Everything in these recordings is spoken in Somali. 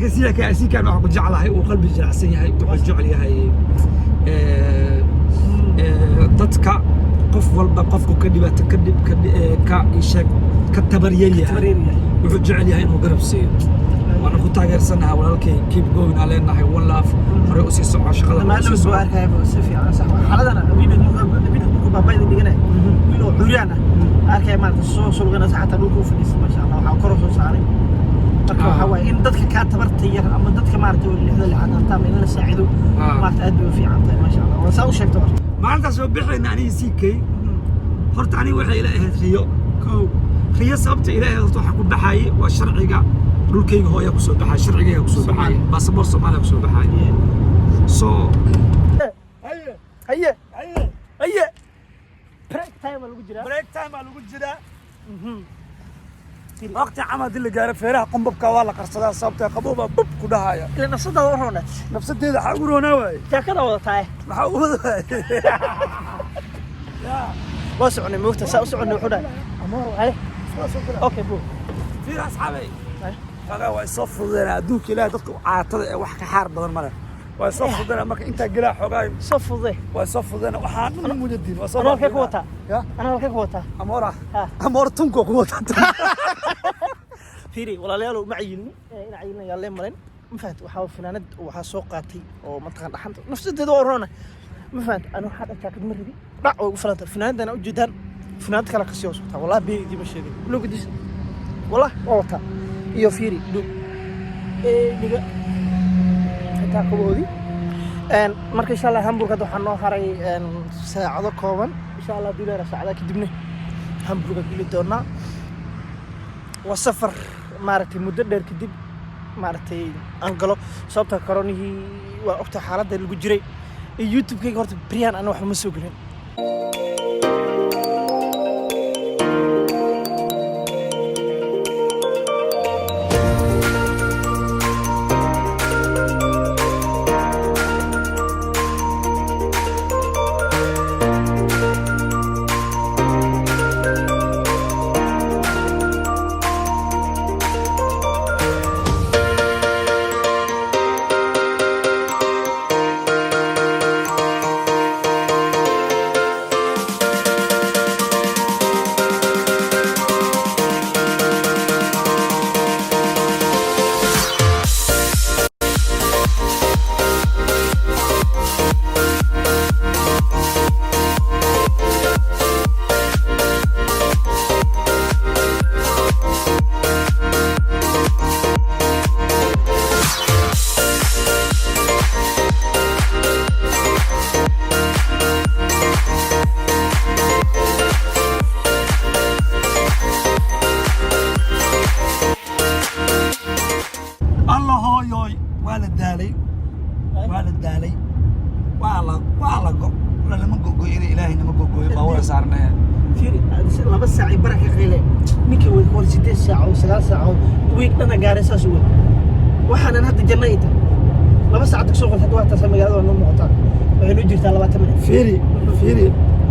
لكن سي كان واحد جعلها وقلبي جلعسين هاي وجعل هاي dadka qof walba qofku ka dhibaato ka ishaq ka tabariyay wuxuu jecel yahay inuu garab siiyo وانا كنت أجرسنها ولكن keep going علينا هاي one love هراء أسي سمع شغلة ما له سؤال هاي بسفي على صح حالنا بيد بابا يدي جنا بيلو عريانا أركي ما تصو غنا حتى لو كوف ديس ما شاء الله وحكره صاري marka waxa way in dadka ka tabartayar ama dadka maartay wixii la xanaaqta in la saacido maartay aad u fiican tahay ma sha Allah waa soo sheegto maalinta soo bixina ani CK horta ani waxa ila ahayd riyo sababta ilaahay waxa ku baxay waa sharciga dhulkayga hooya ku soo baxay sharciga ku soo baxay baasaboor Soomaaliya ku soo baxay so haye break time lagu jira وقت عمد اللي جاري فيها قنبب كوالا قرصدا صابته قبوبه بب كدهايا إلا نفسده ورونت نفسده حاورونا واي كذا وضعتها محاول يا واسعني موقته سأسعني وحده أمور هاي أوكي بو في أصحابي هذا هو يصفر ذنا دوك لا تدق عاطل وحكي حارب بدل مرة ويصفر ذنا ما أنت جلاح حقايم صفر ذي ويصفر ذنا وحان من المجدين أنا كيف قوتها أنا كيف قوتها أمورة تنكو قوتها فيري ولا ليالو معيني نعيني يلا مرين ما فهمت وحاول فناند وحاسوقاتي ومنطقة حنت نفس الدورونا ما فهمت أنا حد أتأكد مرة لا وفلانت الفناند أنا وجدان فناند كلا كسيوس والله بيدي مش هذي لو قديش والله قوتها iyo fiiri dug niga inta qabowdi marka insha Allah Hamburg waxaan noo haray saacado kooban insha Allah dileera saacada kadibna Hamburg geli doona waa safar maartay muddo dheer kadib maartay aan galo sababta koronihi waa ogta xaaladda lagu jiray YouTube-kayga horta Brian ana wax ma soo galin laba saac baraka qeyle ninka way qool 8 saac oo 9 saac oo week dana gaaraysaas weey waxaan hadda jannayta laba saac ka soo qolta waxa taas magaalada noo muuqata waxay noo jirtaa 20 minute fiiri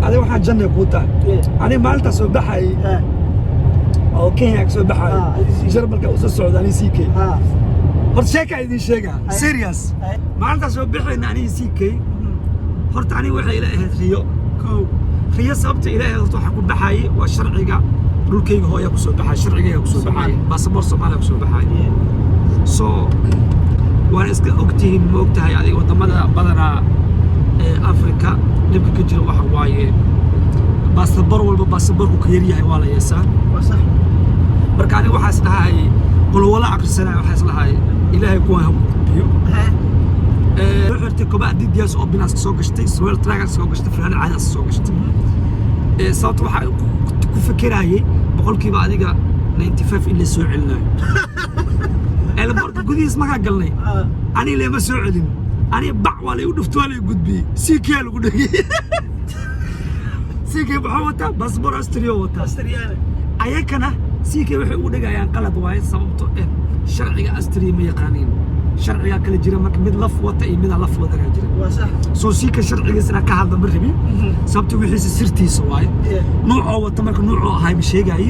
adi waxaan jannay ku tahay ani maalinta soo baxay oo Kenya soo baxay jarmalka u soo socdaani CK horta sheeka idin sheega serious maalinta soo baxayna ani CK horta ani waxa ila ahayd riyo sababta ilaahay waxa ku baxay waa sharciga dhulkayga hooya ku soo baxay sharciga ku soo baxay baasaboor Soomaaliya ku soo baxay so waan iska ogtihiin ma ogtahay adiga wadamada badana Afrika dhibka ka jira waxa waaye baasaboor walba baasaboorku ka yar yahay waa la yeesaa waa sax marka aniga waxa is dhahay qol wala aqrisana waxa is dhahay ilaahay ku waa biyo وحرتي كبا دياس او بناس سoo gashtay swell track soo gashtay filan caada soo gashtay sababta waxa ku fikirayay boqolkiiba adiga 95 in la soo celinayo elborka gudiis ma galnay ani leema soo celin ani bac wala u dhufto wala gudbi CK lagu dhigay CK waxa wata passport Australia ayakana CK waxay u dhigayaan qalad waay sababto sharciga Australia ma yaqaaniin sharciga kala jira marka mid laf wata iyo mid laf wada jira وصح soo siika sharcigiisana ka hadla marribi sababta wixiisa sirtiisa waay nuuco wata marka nuuco ahay ma sheegay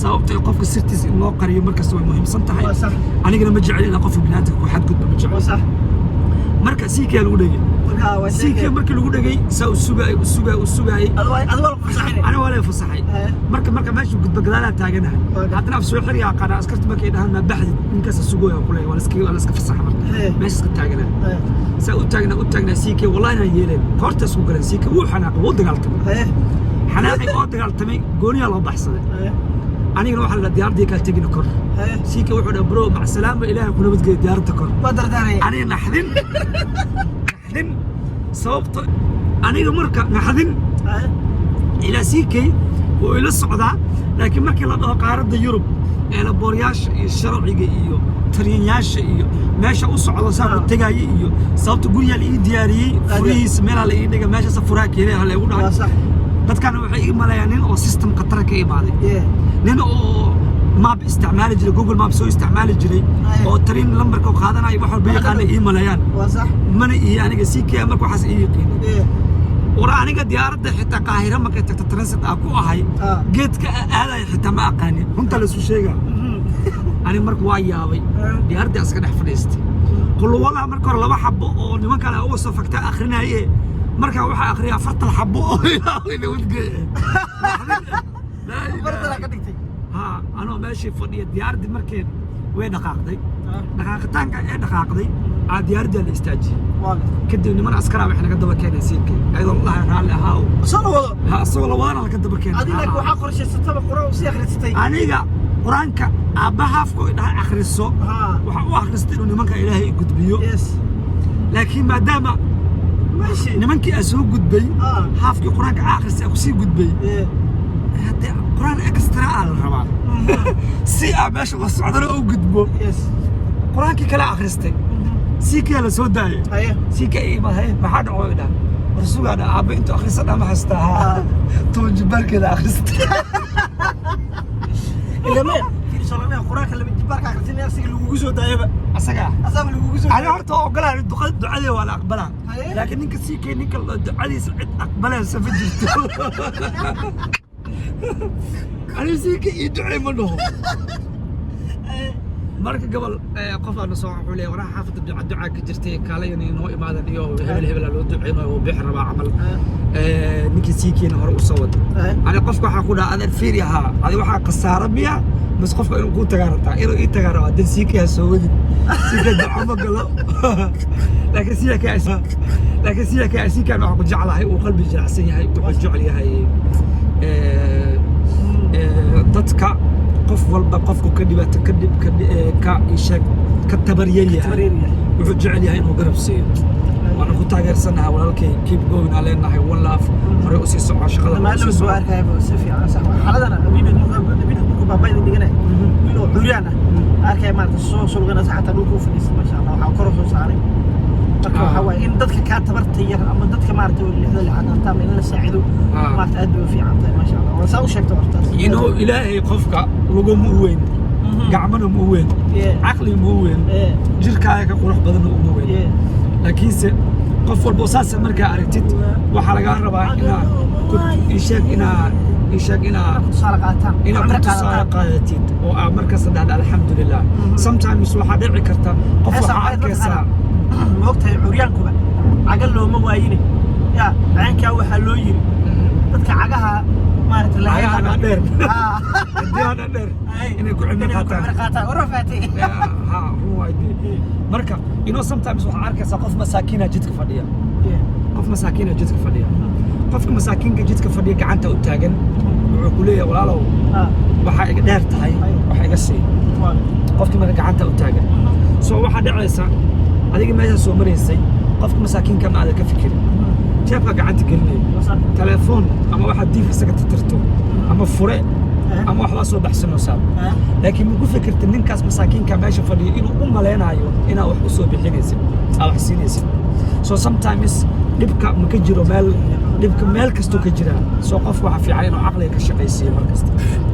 sababta qofka sirtiisa in loo qariyo markaas way muhiimsan tahay anigana ma jecel in qof binaadka ku xad gudbo ma jecel صح marka siika lagu dhigay siika marka lagu dhigay saa u sugay adoo fasaxay ana wala fasaxay marka meesha gudba gadaala taaganahay hadana af soo xiriya qana askarta markay dhahan ma baxdi ninkaas sugooya kulay wala iska fasax marka meesha iska taaganahay saa u taagna siika wallahi aan yeeleen horta isku garan siika wuu xanaaq wuu dagaaltamay xanaaqi oo dagaaltamay gooniya loo baxsaday anigana waxa la diyaarday ka tagina kor siika wuxuu dhahay bro ma salaama ilaahay ku nabadgeeyo diyaaradda kor wadardaaray aniga naxdin sababta aniga marka naxdin ila siikay oo ila socda laakiin markii la dhaho qaaradda Yurub ee la booryaasha iyo sharciga iyo tariinyaasha iyo meesha u socdo saa ku tagay iyo sababta guriga la ii diyaariyay furihiisa meel la ii dhigay meesha safuraa keenay hal ugu dhahay dadkana waxay ii maleeyaan nin oo system qatar ka imaaday nin oo map isticmaali jiray Google Maps soo isticmaali jiray oo tariin lambarka qaadanayo wax walba yaqaan ii maleeyaan صح mana ii aniga siikay marka waxaas ii yaqiin ورا أنا قد يارد حتى قاهرة ما كنت تترنسد أكو هاي جيت هذا حتى ما أقاني هم تلسوا شيء أنا مرك وايا وي يارد أسكن حفريست كل والله مرك ولا واحد بقول لمن كان أوصل فكتا آخرنا إيه مرك واحد آخرها فرط الحبو اللي ودقي لا ها أنا ماشي فني يارد مركين وين دقاقدي دقاقتان كان دقاقدي عاد يارد الاستاجي كدي من عسكرة وإحنا قد بكينا سيركي أيضا الله رالي هاو صلوا ها صلوا وانا قد بكينا هذه لك وحقر شيء ستبع قرآن وسيخ رتستي أنيقا قرآنك أباها فكو إنها آخر السوق وحقو آخر ستينو نمانك إلهي قد بيو لكن ما دام ماشي نمانك أسوق قد بي حافكي قرآنك آخر سيكوسي قد بي هذا قرآن إكسترا على الرمال سيئة ماشي وصعدنا أو قد بو قرآنك كلا آخر ستين سيكي على سوداي سيكي إيه ما هي ما حد عوينا رسول أنا أبي أنتو آخر سنة ما حستها توجبر كذا آخر ستين إلا ما في صلاة قرآن اللي بتجبرك آخر سنة يرسل الوجوز ودايبة أسقى أسام الوجوز أنا أعرفه أقولها الدخول الدعاء ولا أقبلها لكن إنك سيكي إنك الدعاء سعد أقبلها سفجرت أنا سيكي يدعي منهم marka gobol qof aan soo xulay waraha xaafadda ducaa ka jirtay kaalayni noo imaadan iyo hebel loo duceeyo oo bixin raba amal ninkii siikiina hore u soo wada ana qofka waxa ku dhacay fiiriyaha adi waxa qasaara miya mas qofka inuu ku tagaarta inuu ii tagaara dad siikiya soo wadi siika ducaa ma galo laakiin siika waxa ku jeclahay oo qalbi jilicsan yahay oo jecel yahay dadka qof walba qofku ka dhibaato ka isha ka tabariyay wuxuu jecel yahay inuu garab siiyo waana ku taageersanahay walaalkay keep going aleenahay one love hore u sii socod shaqada ma loo soo arkay si fiican sax xaladana abid ku baabayda digana inuu xuriyana arkay maanta soo sulgana saxta dhulku fadhiis ma sha Allah waxa kor soo saaray marka waxa way in dadka ka tabartay ama dadka maartay lixda lixda in la saacido maartay aad u fiican tahay ma sha Allah waa soo sheegto hortaas inuu ilaahay qofka lagu muweyn gacmana muweyn aqli muweyn jirkaaga ka qurux badan oo muweyn laakiinse qof walba saas markaa aragtid waxa laga rabaa inaa tusaale qaadatid oo marka saddex alxamdulillah sometimes waxa dhici karta qof waxa arkaysaa moogtahay curyaankuba cagal looma waayine ya caanka waxa loo yiri dadka cagaha maarta la hay'adaha dheer hadiyada dheer inay ku cimri qaataan warafaatay ha ruwaaydi marka sometimes waxa arkaysaa qof masaakiina jidka fadhiya qofka masaakiinka jidka fadhiya gacanta u taagan wuxuu ku leeyahay walaalow waxa iga dheer tahay waxa iga sii qofka marka gacanta u taagan soo waxa dhacaysa adiga meesha soo mareysay qofka masaakiinka ma aad ka fikirin jeebka gacanta gelinay telefoon ama waxa diif isaga tirtirto ama fure ama wax la soo baxsano saab laakiin ma ku fikirtay ninkaas masaakiinka meesha fadhiyo inuu u maleenayo inaa wax u soo bixinaysid wax siinaysid so sometimes dhibka ma ka jiro meel kasto ka jira soo qof waxa fiican inuu aqliga ka shaqaysiyo markasta